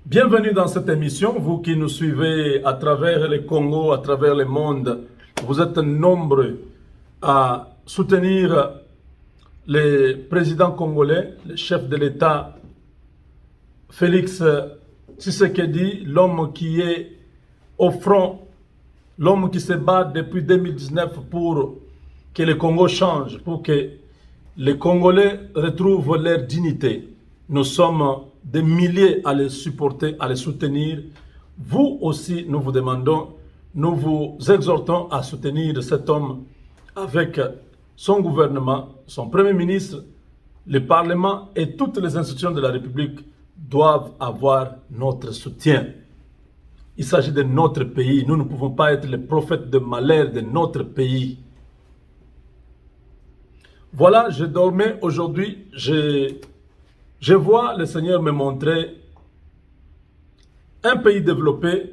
Bienvenue dans cette émission, vous qui nous suivez à travers le Congo, à travers le monde. Vous êtes nombreux à soutenir le président congolais, le chef de l'État, Félix Tshisekedi, l'homme qui est au front, l'homme qui se bat depuis 2019 pour que le Congo change, pour que les Congolais retrouvent leur dignité. Nous sommes des milliers à les supporter, à les soutenir. Vous aussi, nous vous demandons, nous vous exhortons à soutenir cet homme avec son gouvernement, son premier ministre, le Parlement et toutes les institutions de la République doivent avoir notre soutien. Il s'agit de notre pays. Nous ne pouvons pas être les prophètes de malheur de notre pays. Voilà, je dormais aujourd'hui, je vois le Seigneur me montrer un pays développé.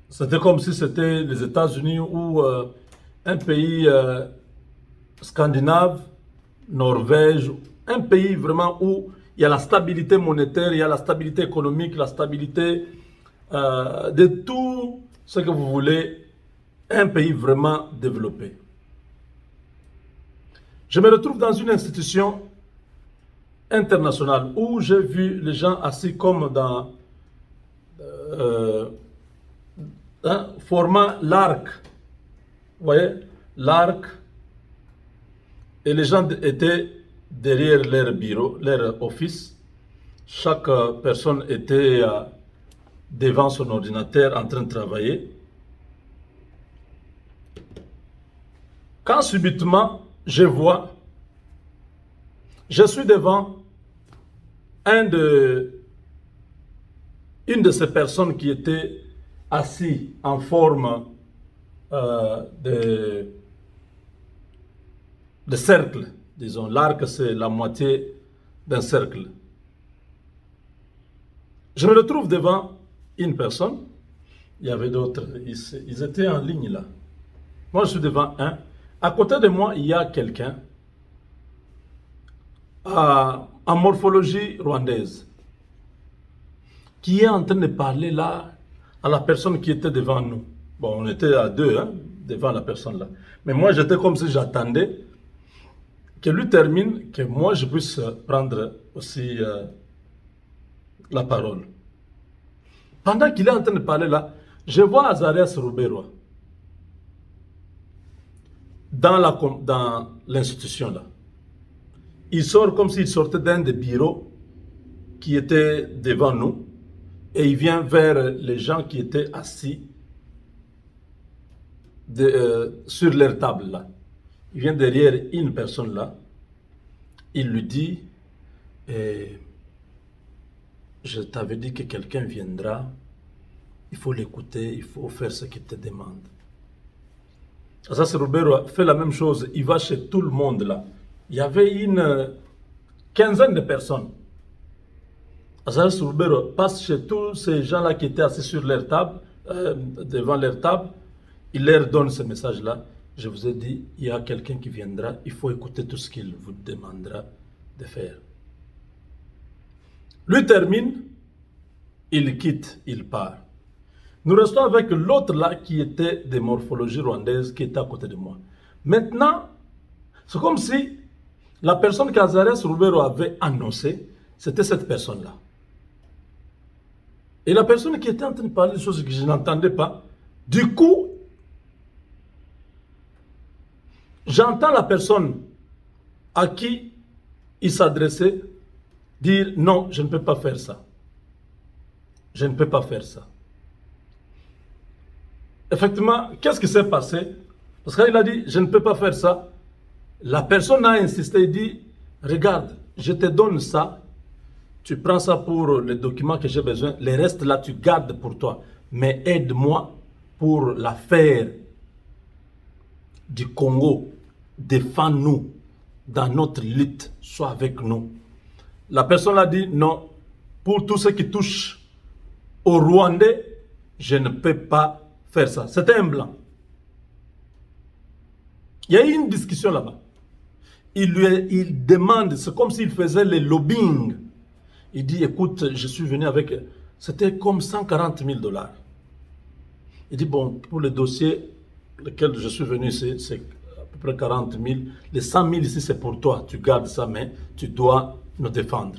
C'était comme si c'était les États-Unis ou un pays scandinave, Norvège, un pays vraiment où il y a la stabilité monétaire, il y a la stabilité économique, la stabilité de tout ce que vous voulez, un pays vraiment développé. Je me retrouve dans une institution internationale où j'ai vu les gens assis comme dans format l'arc. Vous voyez, l'arc. Et les gens étaient derrière leur bureau, leur office. Chaque personne était devant son ordinateur en train de travailler. Quand subitement, je suis devant une de ces personnes qui était assise en forme de cercle. Disons, l'arc, c'est la moitié d'un cercle. Je me retrouve devant une personne. Il y avait d'autres. Ils étaient en ligne là. Moi, je suis devant un. À côté de moi, il y a quelqu'un en morphologie rwandaise qui est en train de parler là à la personne qui était devant nous. Bon, on était à deux devant la personne là. Mais moi, j'étais comme si j'attendais que lui termine, que moi, je puisse prendre aussi la parole. Pendant qu'il est en train de parler là, je vois Azarias Ruberwa dans l'institution là. Il sort comme s'il sortait d'un des bureaux qui étaient devant nous et il vient vers les gens qui étaient assis sur leur table là. Il vient derrière une personne là. Il lui dit je t'avais dit que quelqu'un viendra, il faut l'écouter, il faut faire ce qu'il te demande. Azarias Ruberwa fait la même chose, il va chez tout le monde là. Il y avait une quinzaine de personnes. Azarias Ruberwa passe chez tous ces gens-là qui étaient assis sur leur table, devant leur table. Il leur donne ce message-là. Je vous ai dit, il y a quelqu'un qui viendra, il faut écouter tout ce qu'il vous demandera de faire. Lui termine, il quitte, il part. Nous restons avec l'autre là qui était de morphologie rwandaise qui était à côté de moi. Maintenant, c'est comme si la personne qu'Azarias Ruberwa avait annoncée, c'était cette personne-là. Et la personne qui était en train de parler de choses que je n'entendais pas, du coup, j'entends la personne à qui il s'adressait dire non, je ne peux pas faire ça. Je ne peux pas faire ça. Effectivement, qu'est-ce qui s'est passé? Parce qu'il a dit je ne peux pas faire ça. La personne a insisté, il dit regarde, je te donne ça, tu prends ça pour les documents que j'ai besoin, le reste là tu gardes pour toi, mais aide-moi pour l'affaire du Congo, défends-nous dans notre lutte, sois avec nous. La personne a dit non, pour tout ce qui touche au Rwandais, je ne peux pas faire ça. C'était un blanc. Il y a eu une discussion là-bas. Il demande, c'est comme s'il faisait le lobbying. Il dit, écoute, je suis venu avec... C'était comme 140 000 $. Il dit, bon, pour le dossier lequel je suis venu, c'est à peu près 40 000. Les 100 000 ici, c'est pour toi. Tu gardes ça, mais tu dois nous défendre.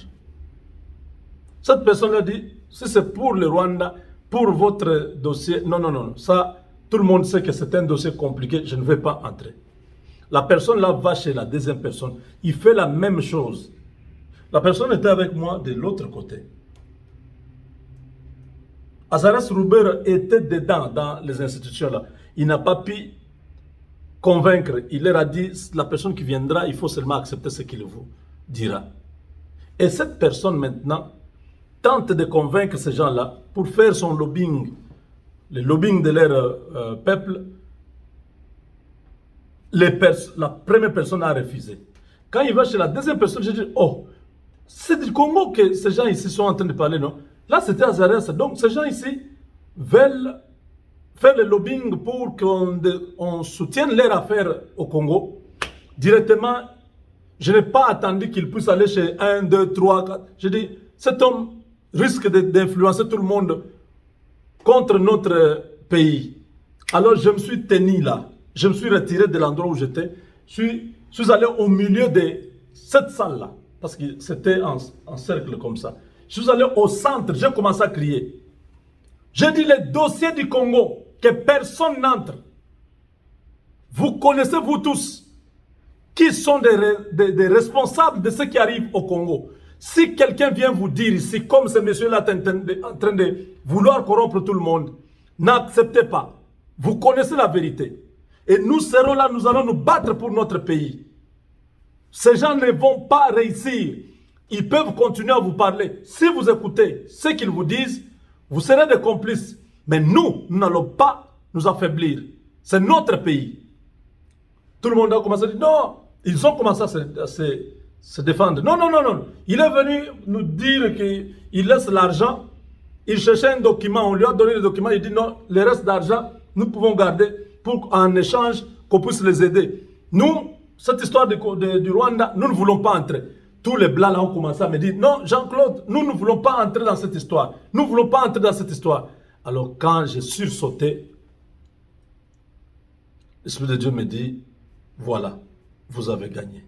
Cette personne a dit, si c'est pour le Rwanda, pour votre dossier, non, non, non, ça, tout le monde sait que c'est un dossier compliqué, je ne vais pas entrer. La personne là va chez la deuxième personne, il fait la même chose. La personne était avec moi de l'autre côté. Azaras Rouber était dedans, dans les institutions là. Il n'a pas pu convaincre. Il leur a dit, la personne qui viendra, il faut seulement accepter ce qu'il vous dira. Et cette personne maintenant tente de convaincre ces gens-là pour faire son lobbying, le lobbying de leur peuple. La première personne a refusé. Quand il va chez la deuxième personne, je dis, oh, c'est du Congo que ces gens ici sont en train de parler, non? Là, c'était Azaras. Donc, ces gens ici veulent faire le lobbying pour qu'on soutienne leur affaire au Congo. Directement, je n'ai pas attendu qu'il puisse aller chez 1, 2, 3, 4. Je dis, cet homme risque d'influencer tout le monde contre notre pays. Alors, je me suis tenu là. Je me suis retiré de l'endroit où j'étais. Je suis allé au milieu de cette salle-là. Parce que c'était en cercle comme ça. Je suis allé au centre, j'ai commencé à crier. J'ai dit les dossiers du Congo, que personne n'entre. Vous connaissez, vous tous, qui sont des responsables de ce qui arrive au Congo. Si quelqu'un vient vous dire ici, comme ce monsieur-là est en train de vouloir corrompre tout le monde, n'acceptez pas. Vous connaissez la vérité. Et nous serons là, nous allons nous battre pour notre pays. Ces gens ne vont pas réussir. Ils peuvent continuer à vous parler. Si vous écoutez ce qu'ils vous disent, vous serez des complices. Mais nous n'allons pas nous affaiblir. C'est notre pays. Tout le monde a commencé à dire non. Ils ont commencé à se défendre. Non, non, non, non. Il est venu nous dire qu'il laisse l'argent. Il cherchait un document. On lui a donné le document. Il dit non, le reste d'argent, nous pouvons garder pour en échange qu'on puisse les aider. Nous, cette histoire du Rwanda, nous ne voulons pas entrer. Tous les blancs là ont commencé à me dire non, Jean-Claude, nous ne voulons pas entrer dans cette histoire. Nous ne voulons pas entrer dans cette histoire. Alors quand j'ai sursauté, l'Esprit de Dieu me dit voilà, vous avez gagné.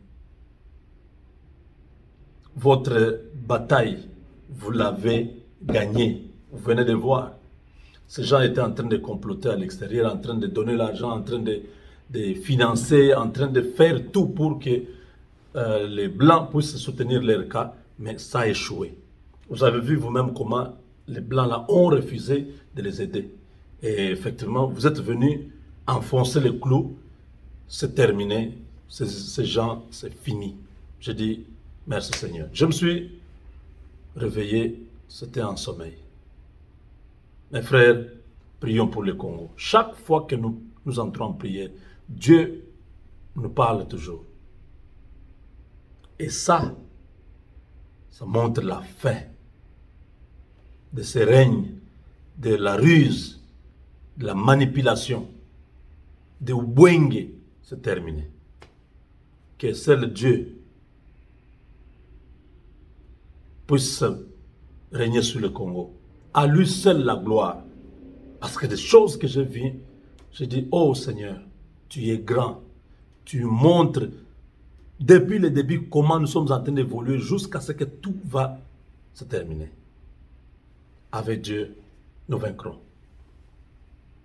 Votre bataille, vous l'avez gagnée. Vous venez de voir. Ces gens étaient en train de comploter à l'extérieur, en train de donner l'argent, en train de financer, en train de faire tout pour que les Blancs puissent soutenir leur cas, mais ça a échoué. Vous avez vu vous-même comment les Blancs là ont refusé de les aider. Et effectivement, vous êtes venus enfoncer le clou, c'est terminé, ces gens, c'est fini. J'ai dit, merci Seigneur. Je me suis réveillé, c'était un sommeil. Mes frères, prions pour le Congo. Chaque fois que nous entrons en prière, Dieu nous parle toujours. Et ça montre la fin de ce règne, de la ruse, de la manipulation, de Ubwenge. C'est terminé. Que seul Dieu puisse régner sur le Congo. À lui seul la gloire. Parce que des choses que j'ai vues, j'ai dit, oh Seigneur, tu es grand. Tu montres depuis le début comment nous sommes en train d'évoluer jusqu'à ce que tout va se terminer. Avec Dieu, nous vaincrons.